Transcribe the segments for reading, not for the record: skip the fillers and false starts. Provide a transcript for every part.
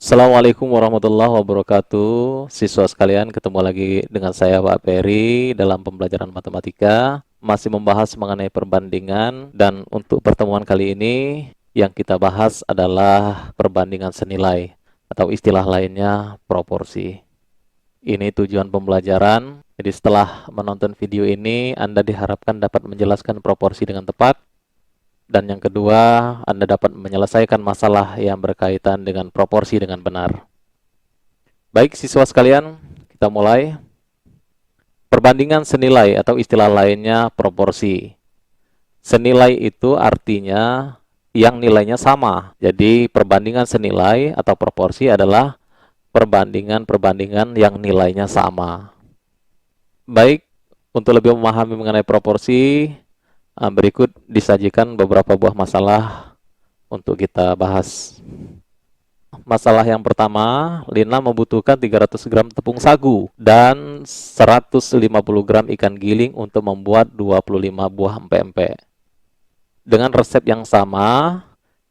Assalamualaikum warahmatullahi wabarakatuh. Siswa sekalian, ketemu lagi dengan saya Pak Peri dalam pembelajaran matematika. Masih membahas mengenai perbandingan, dan untuk pertemuan kali ini yang kita bahas adalah perbandingan senilai atau istilah lainnya proporsi. Ini tujuan pembelajaran. Jadi setelah menonton video ini, Anda diharapkan dapat menjelaskan proporsi dengan tepat. Dan yang kedua, Anda dapat menyelesaikan masalah yang berkaitan dengan proporsi dengan benar. Baik, siswa sekalian, kita mulai. Perbandingan senilai atau istilah lainnya proporsi. Senilai itu artinya yang nilainya sama. Jadi perbandingan senilai atau proporsi adalah perbandingan-perbandingan yang nilainya sama. Baik, untuk lebih memahami mengenai proporsi, berikut disajikan beberapa buah masalah untuk kita bahas. Masalah yang pertama, Lina membutuhkan 300 gram tepung sagu dan 150 gram ikan giling untuk membuat 25 buah empek-empek. Dengan resep yang sama,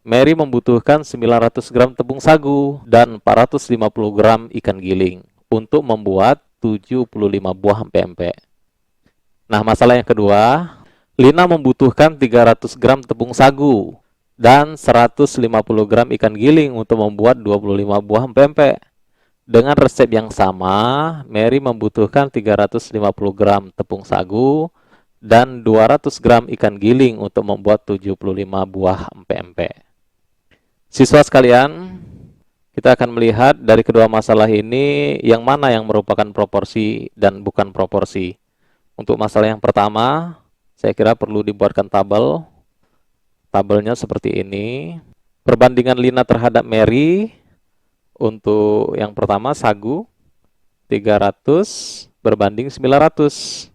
Mary membutuhkan 900 gram tepung sagu dan 450 gram ikan giling untuk membuat 75 buah empek-empek. Nah, masalah yang kedua, Lina membutuhkan 300 gram tepung sagu dan 150 gram ikan giling untuk membuat 25 buah empek-empek. Dengan resep yang sama, Mary membutuhkan 350 gram tepung sagu dan 200 gram ikan giling untuk membuat 75 buah empek-empek. Siswa sekalian, kita akan melihat dari kedua masalah ini yang mana yang merupakan proporsi dan bukan proporsi. Untuk masalah yang pertama, saya kira perlu dibuatkan tabel. Tabelnya seperti ini. Perbandingan Lina terhadap Mary. Untuk yang pertama sagu 300 berbanding 900.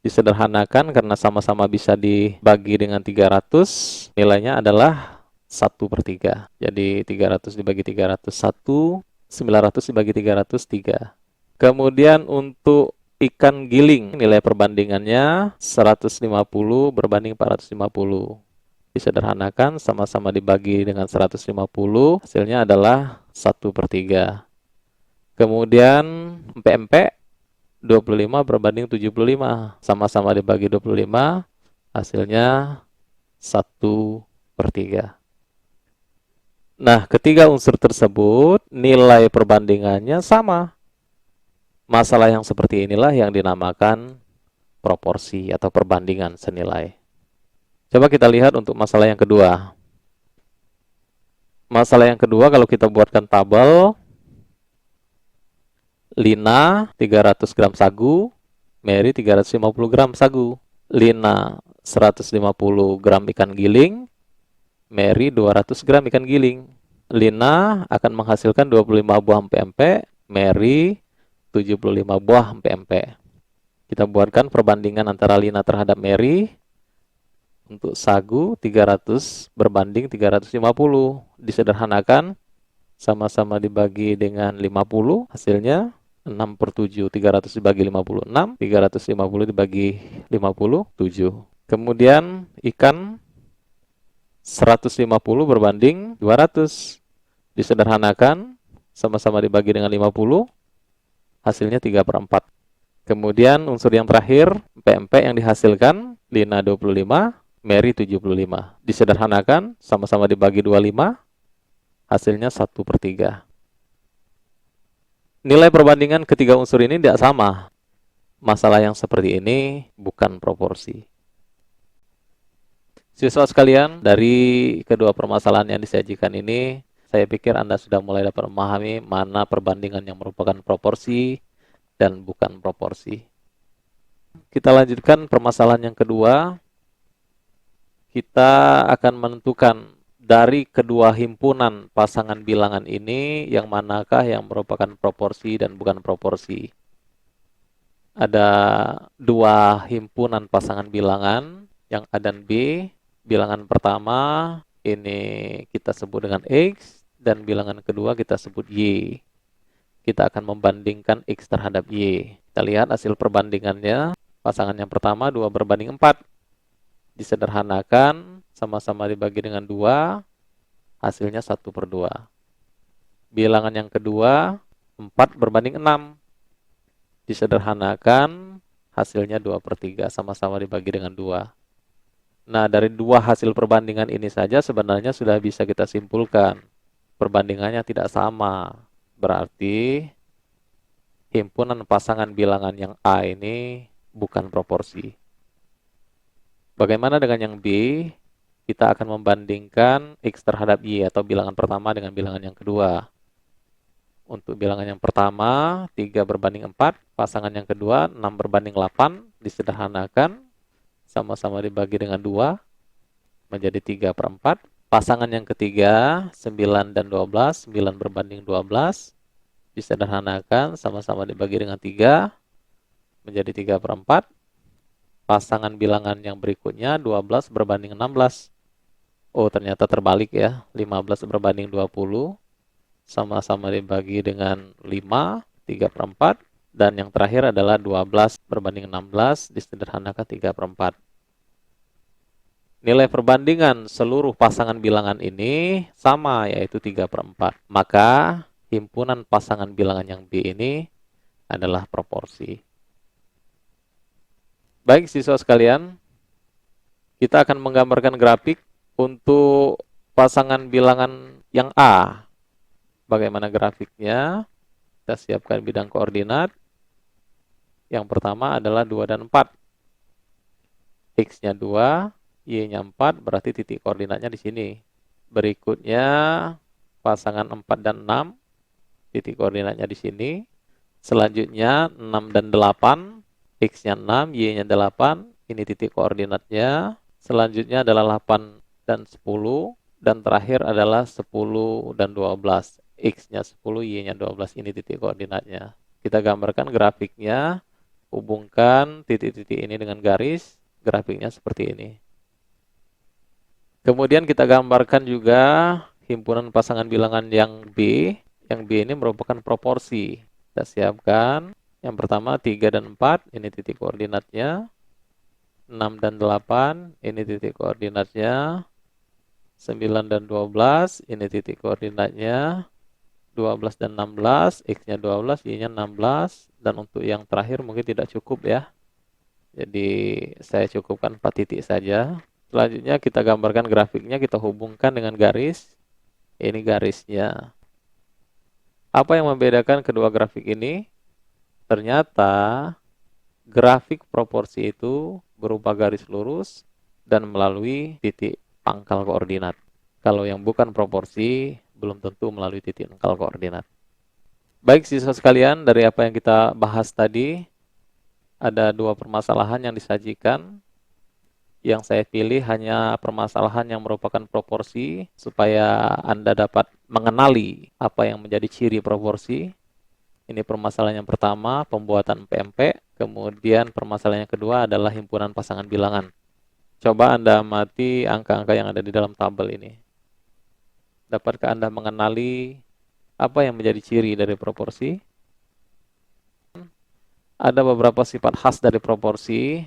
Disederhanakan karena sama-sama bisa dibagi dengan 300. Nilainya adalah 1/3. Jadi 300 dibagi 300 1, 900 dibagi 300 3. Kemudian untuk ikan giling, nilai perbandingannya 150 berbanding 450. Disederhanakan, sama-sama dibagi dengan 150, hasilnya adalah 1/3. Kemudian empek-empek 25 berbanding 75, sama-sama dibagi 25, hasilnya 1/3. Nah, ketiga unsur tersebut nilai perbandingannya sama. Masalah yang seperti inilah yang dinamakan proporsi atau perbandingan senilai. Coba kita lihat untuk masalah yang kedua. Masalah yang kedua, kalau kita buatkan tabel, Lina 300 gram sagu, Mary 350 gram sagu. Lina 150 gram ikan giling, Mary 200 gram ikan giling. Lina akan menghasilkan 25 buah empek-empek, Mary 75 buah empek-empek. Kita buatkan perbandingan antara Lina terhadap Mary. Untuk sagu 300 berbanding 350. Disederhanakan, sama-sama dibagi dengan 50, hasilnya 6/7. 300 dibagi 50, 6. 350 dibagi 50, 7. Kemudian ikan 150 berbanding 200. Disederhanakan, sama-sama dibagi dengan 50, hasilnya 3/4. Kemudian unsur yang terakhir, empek-empek yang dihasilkan, Lina 25, Mary 75. Disederhanakan, sama-sama dibagi 25, hasilnya 1/3. Nilai perbandingan ketiga unsur ini tidak sama. Masalah yang seperti ini bukan proporsi. Siswa sekalian, dari kedua permasalahan yang disajikan ini, saya pikir Anda sudah mulai dapat memahami mana perbandingan yang merupakan proporsi dan bukan proporsi. Kita lanjutkan permasalahan yang kedua. Kita akan menentukan dari kedua himpunan pasangan bilangan ini yang manakah yang merupakan proporsi dan bukan proporsi. Ada dua himpunan pasangan bilangan yang A dan B. Bilangan pertama ini kita sebut dengan X dan bilangan kedua kita sebut Y. Kita akan membandingkan X terhadap Y. Kita lihat hasil perbandingannya. Pasangan yang pertama 2 berbanding 4. Disederhanakan, sama-sama dibagi dengan 2, hasilnya 1/2. Bilangan yang kedua, 4 berbanding 6. Disederhanakan, hasilnya 2/3, sama-sama dibagi dengan 2. Nah, dari dua hasil perbandingan ini saja sebenarnya sudah bisa kita simpulkan. Perbandingannya tidak sama. Berarti himpunan pasangan bilangan yang A ini bukan proporsi. Bagaimana dengan yang B? Kita akan membandingkan X terhadap Y atau bilangan pertama dengan bilangan yang kedua. Untuk bilangan yang pertama, 3 berbanding 4. Pasangan yang kedua, 6 berbanding 8. Disederhanakan, sama-sama dibagi dengan 2. Menjadi 3/4. Pasangan yang ketiga, 9 dan 12. 9 berbanding 12. Disederhanakan, sama-sama dibagi dengan 3. Menjadi 3/4. Pasangan bilangan yang berikutnya, 12 berbanding 16. Oh, ternyata terbalik ya. 15 berbanding 20. Sama-sama dibagi dengan 5, 3/4. Dan yang terakhir adalah 12 berbanding 16, disederhanakan 3/4. Nilai perbandingan seluruh pasangan bilangan ini sama, yaitu 3/4. Maka himpunan pasangan bilangan yang B ini adalah proporsi. Baik siswa sekalian, kita akan menggambarkan grafik untuk pasangan bilangan yang A. Bagaimana grafiknya? Kita siapkan bidang koordinat. Yang pertama adalah 2 dan 4. X-nya 2, Y-nya 4, berarti titik koordinatnya di sini. Berikutnya pasangan 4 dan 6, titik koordinatnya di sini. Selanjutnya 6 dan 8, X-nya 6, Y-nya 8, ini titik koordinatnya. Selanjutnya adalah 8 dan 10, dan terakhir adalah 10 dan 12. X-nya 10, Y-nya 12, ini titik koordinatnya. Kita gambarkan grafiknya, hubungkan titik-titik ini dengan garis, grafiknya seperti ini. Kemudian kita gambarkan juga himpunan pasangan bilangan yang B. Yang B ini merupakan proporsi. Kita siapkan. Yang pertama 3 dan 4, ini titik koordinatnya. 6 dan 8, ini titik koordinatnya. 9 dan 12, ini titik koordinatnya. 12 dan 16, X-nya 12, Y-nya 16. Dan untuk yang terakhir mungkin tidak cukup ya. Jadi saya cukupkan 4 titik saja. Selanjutnya kita gambarkan grafiknya, kita hubungkan dengan garis. Ini garisnya. Apa yang membedakan kedua grafik ini? Ternyata grafik proporsi itu berupa garis lurus dan melalui titik pangkal koordinat. Kalau yang bukan proporsi, belum tentu melalui titik pangkal koordinat. Baik siswa sekalian, dari apa yang kita bahas tadi, ada 2 permasalahan yang disajikan. Yang saya pilih hanya permasalahan yang merupakan proporsi, supaya Anda dapat mengenali apa yang menjadi ciri proporsi. Ini permasalahan yang pertama, pembuatan PMP. Kemudian permasalahan yang kedua adalah himpunan pasangan bilangan. Coba Anda amati angka-angka yang ada di dalam tabel ini. Dapatkah Anda mengenali apa yang menjadi ciri dari proporsi? Ada beberapa sifat khas dari proporsi.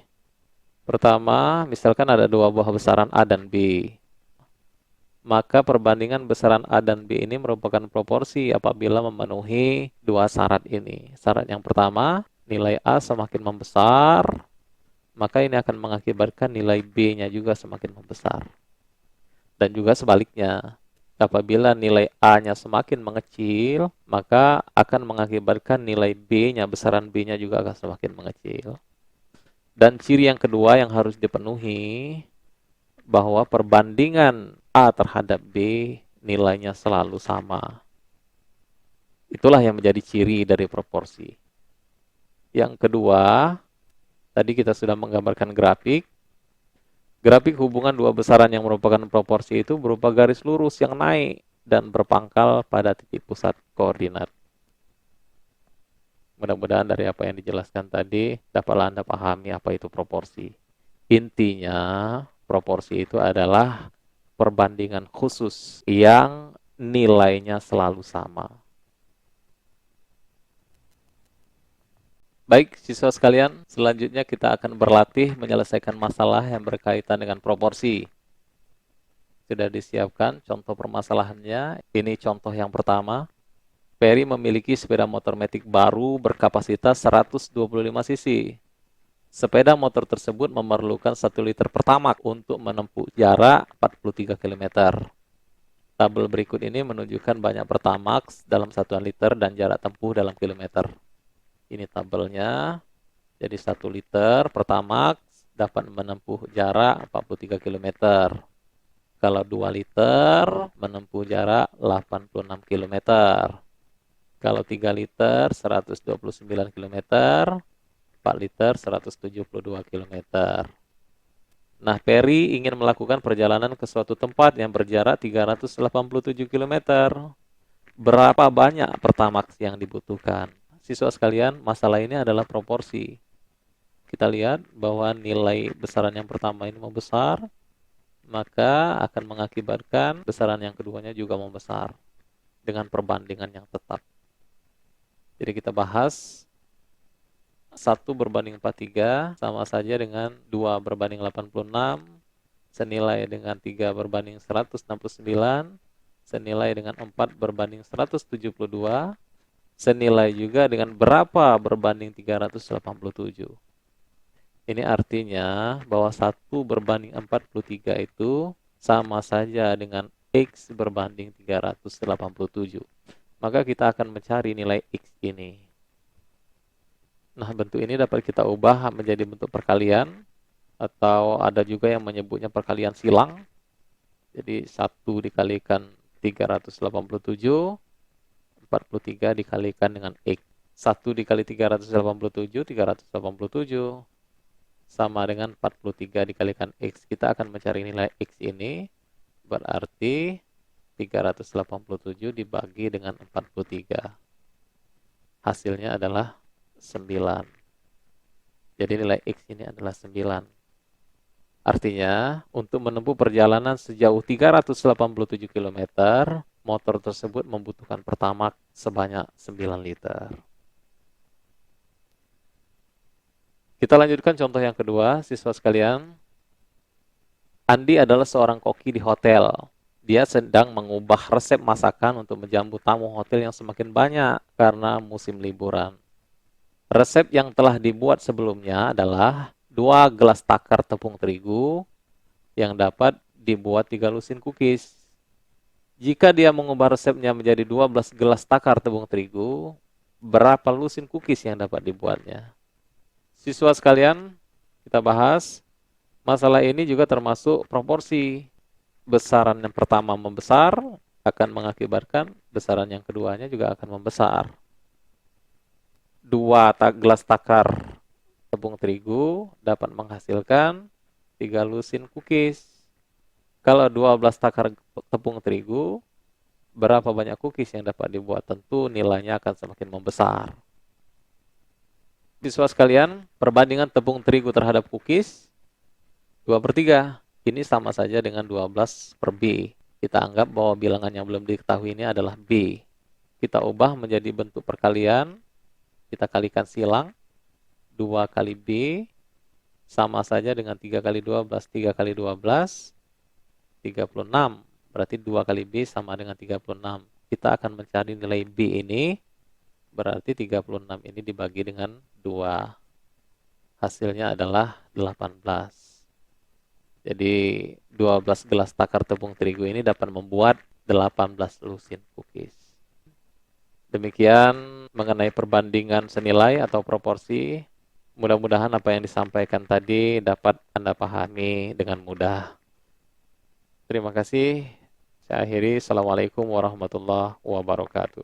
Pertama, misalkan ada 2 buah besaran A dan B. Maka perbandingan besaran A dan B ini merupakan proporsi apabila memenuhi 2 syarat ini. Syarat yang pertama, nilai A semakin membesar, maka ini akan mengakibatkan nilai B-nya juga semakin membesar. Dan juga sebaliknya, apabila nilai A-nya semakin mengecil, maka akan mengakibatkan nilai B-nya, besaran B-nya juga akan semakin mengecil. Dan ciri yang kedua yang harus dipenuhi, bahwa perbandingan A terhadap B nilainya selalu sama. Itulah yang menjadi ciri dari proporsi. Yang kedua, tadi kita sudah menggambarkan grafik. Grafik hubungan 2 besaran yang merupakan proporsi itu berupa garis lurus yang naik dan berpangkal pada titik pusat koordinat. Mudah-mudahan dari apa yang dijelaskan tadi dapatlah Anda pahami apa itu proporsi. Intinya, proporsi itu adalah perbandingan khusus yang nilainya selalu sama. Baik, siswa sekalian, selanjutnya kita akan berlatih menyelesaikan masalah yang berkaitan dengan proporsi. Sudah disiapkan contoh permasalahannya. Ini contoh yang pertama. Peri memiliki sepeda motor matic baru berkapasitas 125 cc. Sepeda motor tersebut memerlukan 1 liter pertamax untuk menempuh jarak 43 km. Tabel berikut ini menunjukkan banyak pertamax dalam satuan liter dan jarak tempuh dalam kilometer. Ini tabelnya. Jadi 1 liter pertamax dapat menempuh jarak 43 km. Kalau 2 liter menempuh jarak 86 km. Kalau 3 liter 129 km, 4 liter 172 km. Nah, Peri ingin melakukan perjalanan ke suatu tempat yang berjarak 387 km. Berapa banyak pertamax yang dibutuhkan? Siswa sekalian, masalah ini adalah proporsi. Kita lihat bahwa nilai besaran yang pertama ini membesar, maka akan mengakibatkan besaran yang keduanya juga membesar dengan perbandingan yang tetap. Jadi kita bahas 1 berbanding 43 sama saja dengan 2 berbanding 86, senilai dengan 3 berbanding 169, senilai dengan 4 berbanding 172, senilai juga dengan berapa berbanding 387. Ini artinya bahwa 1 berbanding 43 itu sama saja dengan X berbanding 387. Maka kita akan mencari nilai X ini. Nah, bentuk ini dapat kita ubah menjadi bentuk perkalian, atau ada juga yang menyebutnya perkalian silang. Jadi 1 dikalikan 387, 43 dikalikan dengan X. 1 dikali 387, 387. Sama dengan 43 dikalikan X. Kita akan mencari nilai X ini, berarti 387 dibagi dengan 43. Hasilnya adalah 9. Jadi nilai X ini adalah 9. Artinya, untuk menempuh perjalanan sejauh 387 km, motor tersebut membutuhkan pertamax sebanyak 9 liter. Kita lanjutkan contoh yang kedua, siswa sekalian. Andi adalah seorang koki di hotel. Dia sedang mengubah resep masakan untuk menjamu tamu hotel yang semakin banyak karena musim liburan. Resep yang telah dibuat sebelumnya adalah 2 gelas takar tepung terigu yang dapat dibuat 3 lusin cookies. Jika dia mengubah resepnya menjadi 12 gelas takar tepung terigu, berapa lusin cookies yang dapat dibuatnya? Siswa sekalian, kita bahas. Masalah ini juga termasuk proporsi. Besaran yang pertama membesar akan mengakibatkan besaran yang keduanya juga akan membesar. 2 gelas takar tepung terigu dapat menghasilkan 3 lusin cookies. Kalau 12 takar tepung terigu, berapa banyak cookies yang dapat dibuat? Tentu nilainya akan semakin membesar. Siswa sekalian, perbandingan tepung terigu terhadap cookies 2/3. Ini sama saja dengan 12 per B. Kita anggap bahwa bilangan yang belum diketahui ini adalah B. Kita ubah menjadi bentuk perkalian. Kita kalikan silang. 2 kali B sama saja dengan 3 kali 12. 3 kali 12, 36. Berarti 2 kali B sama dengan 36. Kita akan mencari nilai B ini. Berarti 36 ini dibagi dengan 2. Hasilnya adalah 18. Jadi 12 gelas takar tepung terigu ini dapat membuat 18 lusin cookies. Demikian mengenai perbandingan senilai atau proporsi. Mudah-mudahan apa yang disampaikan tadi dapat Anda pahami dengan mudah. Terima kasih. Saya akhiri. Assalamualaikum warahmatullahi wabarakatuh.